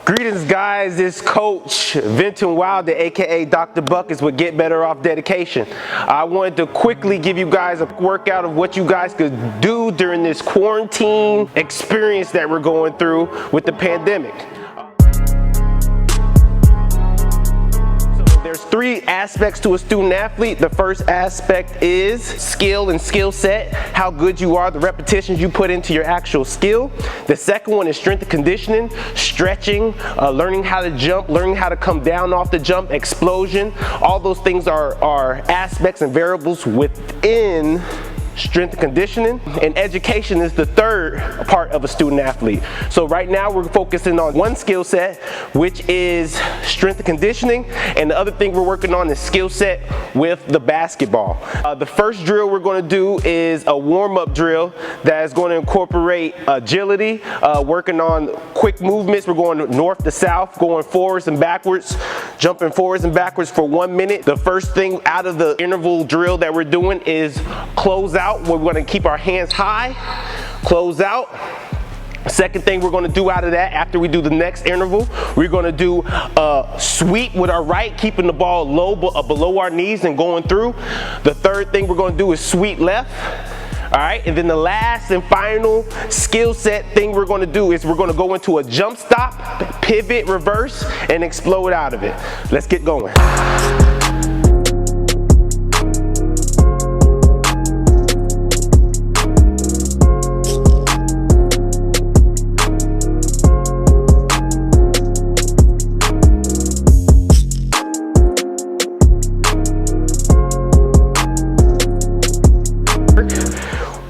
Greetings guys, this Coach Vinton Wilder, aka Dr. Buckets with Get Better Off Dedication. I wanted to quickly give you guys a workout of what you guys could do during this quarantine experience that we're going through with the pandemic. There's three aspects to a student athlete. The first aspect is skill and skill set, how good you are, the repetitions you put into your actual skill. The second one is strength and conditioning, stretching, learning how to jump, learning how to come down off the jump, explosion. All those things are aspects and variables within strength and conditioning, and education is the third part of a student athlete. So right now we're focusing on one skill set, which is strength and conditioning, and the other thing we're working on is skill set with the basketball. The first drill we're going to do is a warm-up drill that is going to incorporate agility, working on quick movements. We're going north to south, going forwards and backwards, jumping forwards and backwards for 1 minute. The first thing out of the interval drill that we're doing is close out. We're going to keep our hands high, close out. Second thing we're going to do out of that, after we do the next interval, we're going to do a sweep with our right, keeping the ball low below our knees and going through. The third thing we're going to do is sweep left. All right, and then the last and final skill set thing we're going to do is we're going to go into a jump stop, pivot, reverse, and explode out of it. Let's get going.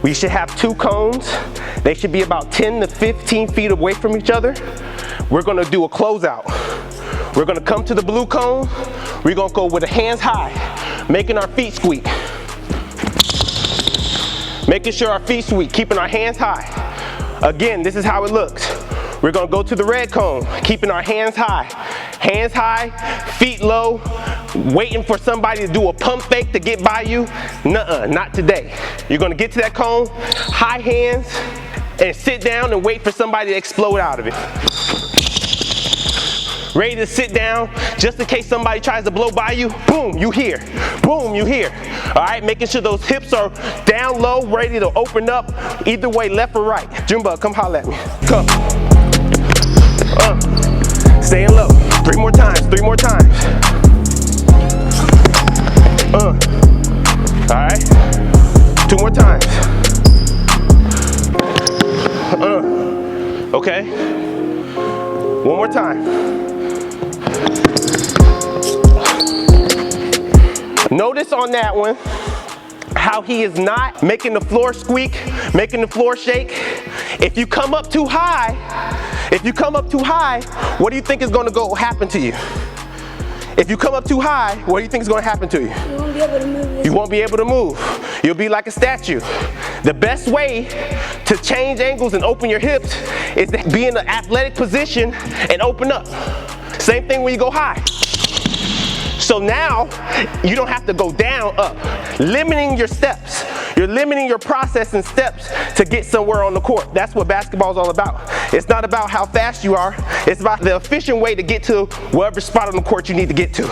We should have two cones. They should be about 10 to 15 feet away from each other. We're gonna do a closeout. We're gonna come to the blue cone. We're gonna go with the hands high, making our feet squeak. Making sure our feet squeak, keeping our hands high. Again, this is how it looks. We're gonna go to the red cone, keeping our hands high. Hands high, feet low, waiting for somebody to do a pump fake to get by you. Nuh-uh, not today. You're gonna get to that cone, high hands, and sit down and wait for somebody to explode out of it. Ready to sit down, just in case somebody tries to blow by you, boom, you here. Boom, you here. All right, making sure those hips are down low, ready to open up, either way, left or right. Jumbo, come holler at me, come. Staying low, 3 more times, 3 more times. All right, 2 more times. Okay, 1 more time. Notice on that one how he is not making the floor squeak, making the floor shake. If you come up too high, what do you think is going to happen to you? If you come up too high, what do you think is going to happen to you? You won't be able to move. You won't be able to move. You'll be like a statue. The best way to change angles and open your hips is to be in an athletic position and open up. Same thing when you go high. So now, you don't have to go down, up. Limiting your steps. You're limiting your process and steps to get somewhere on the court. That's what basketball is all about. It's not about how fast you are. It's about the efficient way to get to whatever spot on the court you need to get to.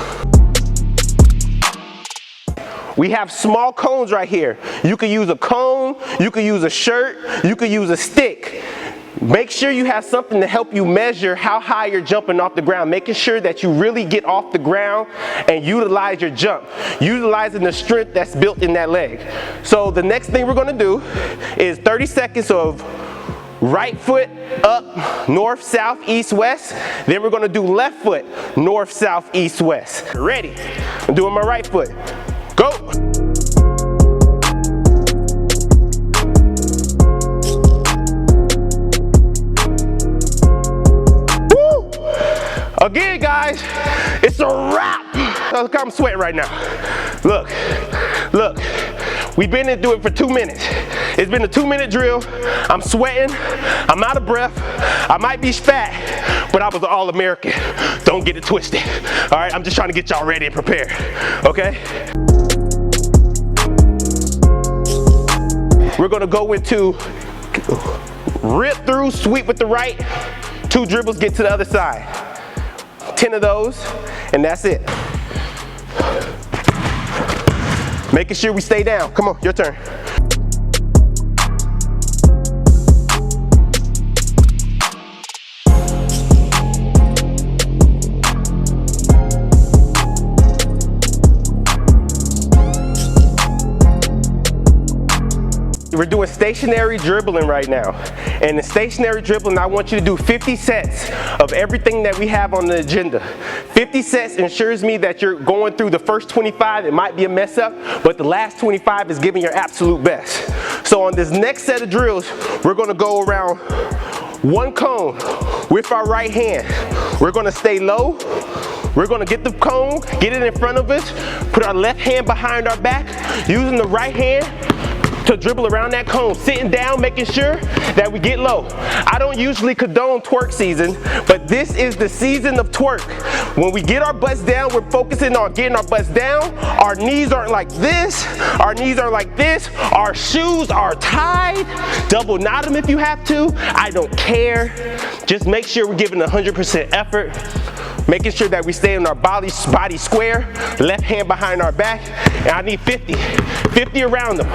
We have small cones right here. You could use a cone, you could use a shirt, you could use a stick. Make sure you have something to help you measure how high you're jumping off the ground, making sure that you really get off the ground and utilize your jump, utilizing the strength that's built in that leg. So the next thing we're gonna do is 30 seconds of right foot up, north, south, east, west. Then we're gonna do left foot, north, south, east, west. Ready? I'm doing my right foot. Go. Again, guys, it's a wrap. Look, I'm sweating right now. Look, look. We've been in doing it for 2 minutes. It's been a 2-minute drill. I'm sweating. I'm out of breath. I might be fat, but I was an All-American. Don't get it twisted. All right, I'm just trying to get y'all ready and prepared. Okay? We're gonna go into rip through, sweep with the right, 2 dribbles, get to the other side. 10 of those, and that's it. Making sure we stay down. Come on, your turn. We're doing stationary dribbling right now. And in stationary dribbling, I want you to do 50 sets of everything that we have on the agenda. 50 sets ensures me that you're going through the first 25. It might be a mess up, but the last 25 is giving your absolute best. So on this next set of drills, we're gonna go around one cone with our right hand. We're gonna stay low. We're gonna get the cone, get it in front of us, put our left hand behind our back, using the right hand to dribble around that cone, sitting down, making sure that we get low. I don't usually condone twerk season, but this is the season of twerk. When we get our butts down, we're focusing on getting our butts down. Our knees aren't like this. Our knees are like this. Our shoes are tied. Double knot them if you have to. I don't care. Just make sure we're giving 100% effort. Making sure that we stay in our body square, left hand behind our back, and I need 50 around them.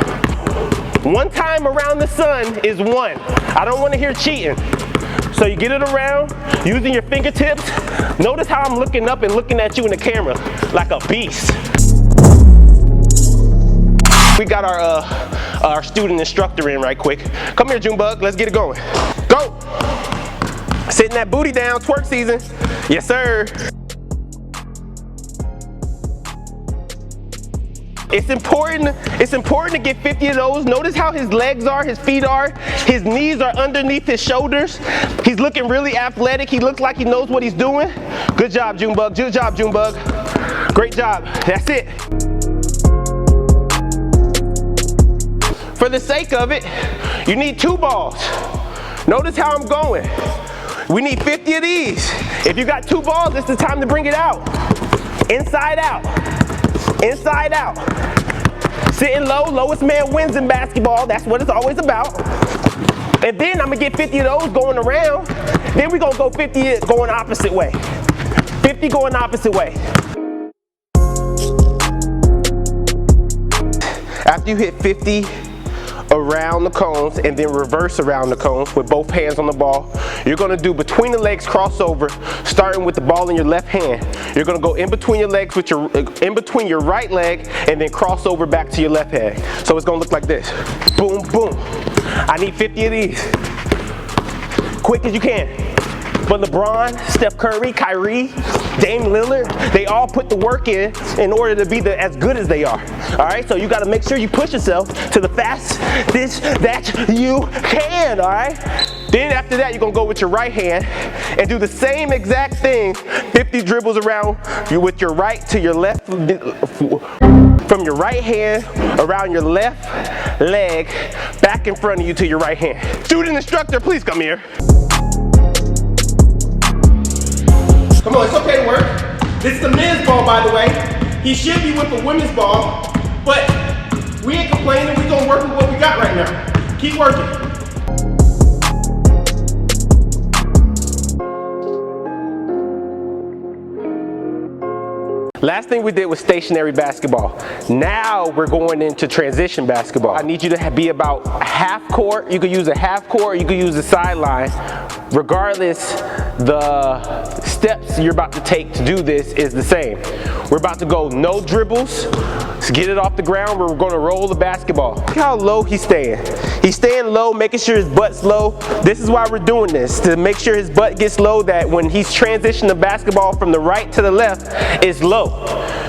One time around the sun is one. I don't want to hear cheating. So you get it around, using your fingertips. Notice how I'm looking up and looking at you in the camera like a beast. We got our student instructor in right quick. Come here, Junebug, let's get it going. Go! Sitting that booty down, twerk season. Yes, sir. It's important to get 50 of those. Notice how his legs are, his feet are, his knees are underneath his shoulders. He's looking really athletic. He looks like he knows what he's doing. Good job, Junebug. Good job, Junebug. Great job. That's it. For the sake of it, you need 2 balls. Notice how I'm going. We need 50 of these. If you got 2 balls, it's the time to bring it out. Inside out. Inside out. Sitting low, lowest man wins in basketball. That's what it's always about. And then I'm gonna get 50 of those going around. Then we're gonna go 50 going opposite way. 50 going opposite way. After you hit 50 around the cones and then reverse around the cones with both hands on the ball, you're gonna do between the legs crossover, starting with the ball in your left hand. You're gonna go in between your legs with in between your right leg and then cross over back to your left hand. So it's gonna look like this. Boom, boom. I need 50 of these. Quick as you can. But LeBron, Steph Curry, Kyrie, Dame Lillard, they all put the work in order to be as good as they are. All right, so you got to make sure you push yourself to the fastest that you can. All right. Then after that, you're gonna go with your right hand and do the same exact thing. 50 dribbles around you with your right to your left, from your right hand around your left leg, back in front of you to your right hand. Student instructor, please come here. Come on, it's okay to work. This is the men's ball, by the way. He should be with the women's ball, but we ain't complaining. We're gonna work with what we got right now. Keep working. Last thing we did was stationary basketball. Now we're going into transition basketball. I need you to be about half court. You could use a half court, or you could use a sideline. Regardless, the steps you're about to take to do this is the same. We're about to go no dribbles. Let's get it off the ground. We're gonna roll the basketball. Look how low he's staying. He's staying low, making sure his butt's low. This is why we're doing this, to make sure his butt gets low, that when he's transitioning the basketball from the right to the left, it's low.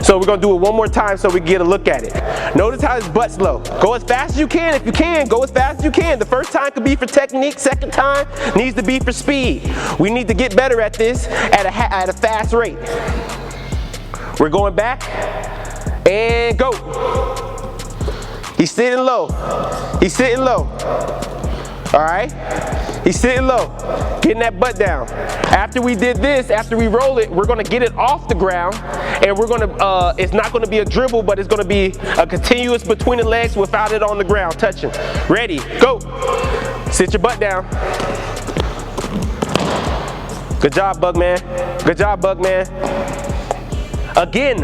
So we're gonna do it one more time so we can get a look at it. Notice how his butt's low. Go as fast as you can. If you can, go as fast as you can. The first time could be for technique, second time needs to be for speed. We need to get better at this at a fast rate. We're going back and go. He's sitting low. He's sitting low. All right? He's sitting low, getting that butt down. After we did this, after we roll it, we're gonna get it off the ground, and we're gonna, it's not gonna be a dribble, but it's gonna be a continuous between the legs without it on the ground touching. Ready, go. Sit your butt down. Good job, Bugman. Good job, Bugman. Again,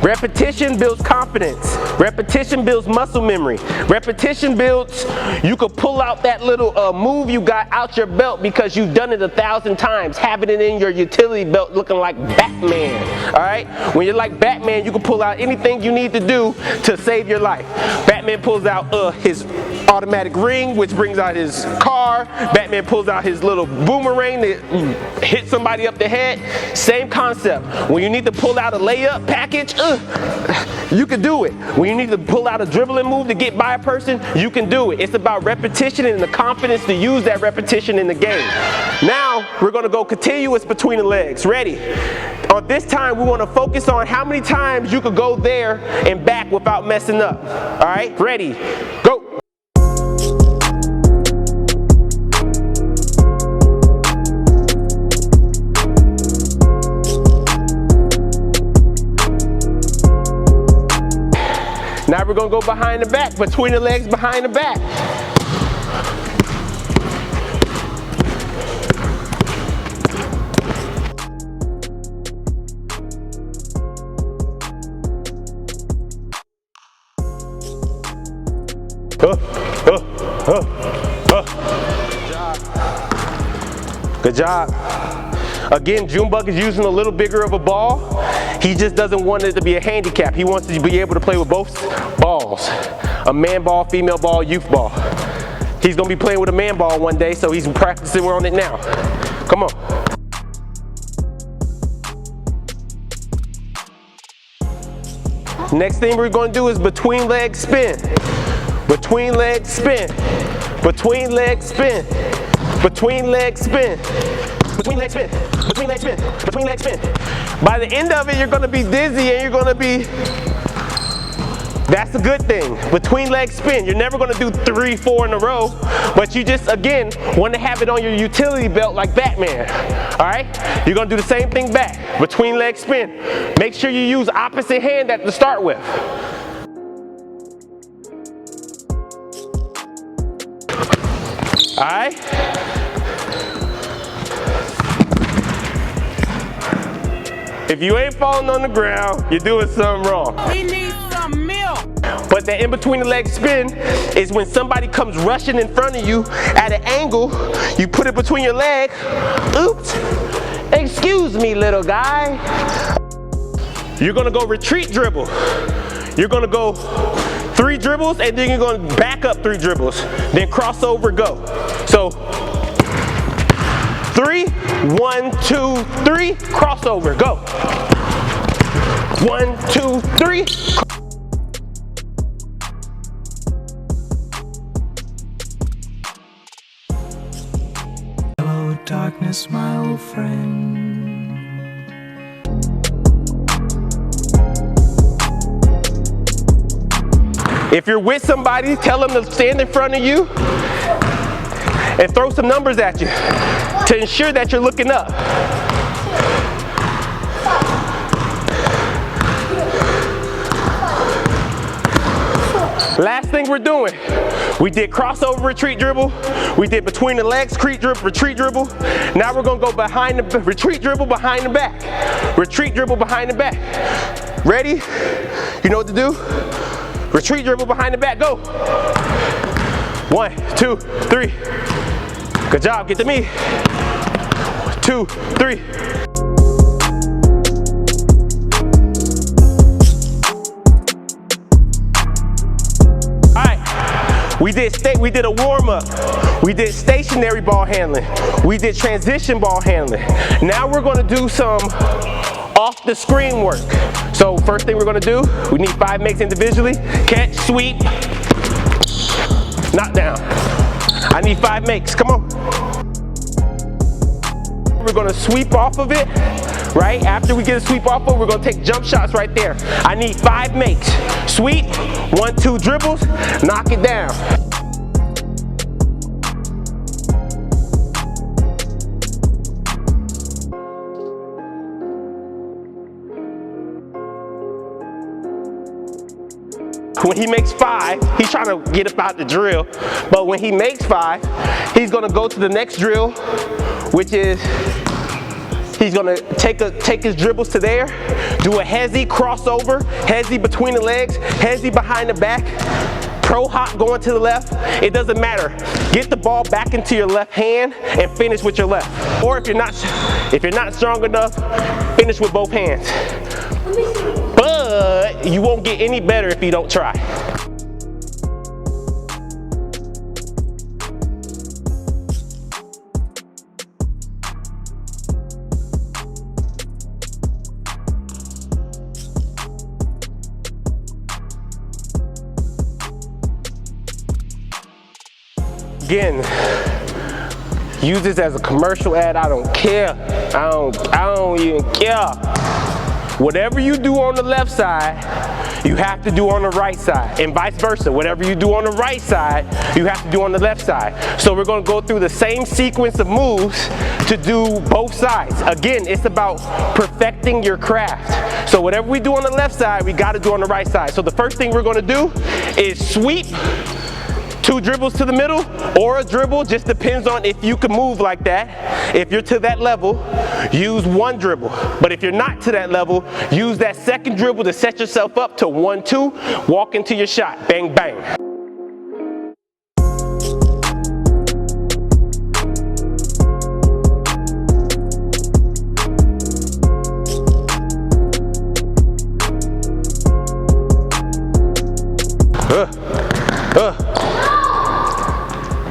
repetition builds confidence. Repetition builds muscle memory. Repetition builds, you could pull out that little move you got out your belt because you've done it 1,000 times, having it in your utility belt looking like Batman, all right? When you're like Batman, you can pull out anything you need to do to save your life. Batman pulls out his automatic ring, which brings out his car. Batman pulls out his little boomerang that hits somebody up the head. Same concept. When you need to pull out a layup package, you can do it. When you need to pull out a dribbling move to get by a person, you can do it. It's about repetition and the confidence to use that repetition in the game. Now, we're gonna go continuous between the legs. Ready? On this time, we wanna focus on how many times you could go there and back without messing up. All right, ready, go. Now we're gonna go behind the back, between the legs, behind the back. Good job. Again, Junebug is using a little bigger of a ball. He just doesn't want it to be a handicap. He wants to be able to play with both balls. A man ball, female ball, youth ball. He's gonna be playing with a man ball one day, so he's practicing on it now. Come on. Next thing we're gonna do is between leg spin. Between leg spin. Between leg spin. Between leg spin. Between leg spin. Between leg spin. Between leg spin. By the end of it, you're gonna be dizzy and you're gonna be, that's a good thing. Between leg spin, you're never gonna do 3, 4 in a row, but you just, again, wanna have it on your utility belt like Batman, all right? You're gonna do the same thing back, between leg spin. Make sure you use opposite hand at the start with. All right? If you ain't falling on the ground, you're doing something wrong. We need some milk. But the in between the leg spin is when somebody comes rushing in front of you at an angle, you put it between your legs. Oops, excuse me, little guy. You're gonna go retreat dribble. You're gonna go 3 dribbles and then you're gonna back up 3 dribbles. Then crossover, go. So 3, 1, 2, 3, crossover, go. 1, 2, 3. Hello, darkness, my old friend. If you're with somebody, tell them to stand in front of you and throw some numbers at you to ensure that you're looking up. Last thing we're doing, we did crossover retreat dribble, we did between the legs retreat dribble. Now we're gonna go behind the retreat dribble behind the back. Retreat dribble behind the back. Ready? You know what to do? Retreat dribble behind the back, go. 1, 2, 3. Good job, get to me. 2, 3. All right, we did a warm up. We did stationary ball handling. We did transition ball handling. Now we're gonna do some off the screen work. So first thing we're gonna do, we need 5 makes individually. Catch, sweep, knock down. I need 5 makes, come on. We're gonna sweep off of it, right? After we get a sweep off of it, we're gonna take jump shots right there. I need 5 makes. Sweep, 1, 2 dribbles, knock it down. When he makes 5, he's trying to get up out the drill. But when he makes 5, he's gonna go to the next drill which is he's gonna take his dribbles to there, do a hezzy crossover, hezzy between the legs, hezzy behind the back, pro hop going to the left. It doesn't matter. Get the ball back into your left hand and finish with your left. Or if you're not strong enough, finish with both hands. But you won't get any better if you don't try. Again, use this as a commercial ad. I don't care. I don't even care. Whatever you do on the left side, you have to do on the right side, and vice versa. Whatever you do on the right side, you have to do on the left side. So we're going to go through the same sequence of moves to do both sides. Again, it's about perfecting your craft. So whatever we do on the left side, we got to do on the right side. So the first thing we're going to do is sweep. 2 dribbles to the middle or a dribble, just depends on if you can move like that. If you're to that level, use 1 dribble. But if you're not to that level, use that second dribble to set yourself up to 1-2, walk into your shot, bang, bang.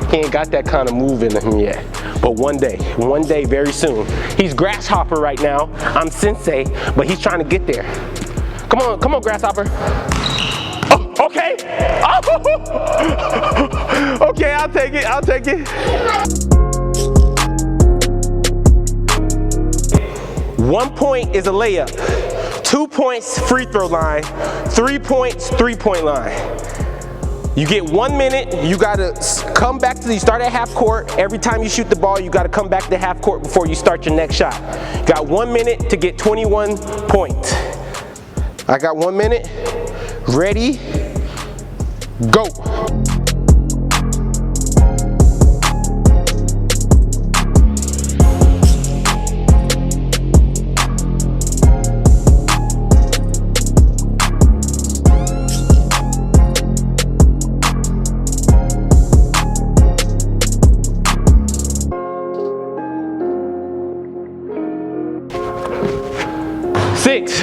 He ain't got that kind of move in him yet, but one day, very soon. He's grasshopper right now. I'm sensei, but he's trying to get there. Come on, grasshopper. Oh, okay. Oh. Okay, I'll take it. 1 point is a layup. 2 points, free throw line. 3 points, 3-point line. You get 1 minute, you gotta come back you start at half court. Every time you shoot the ball, you gotta come back to half court before you start your next shot. Got 1 minute to get 21 points. I got 1 minute, ready, go. Six.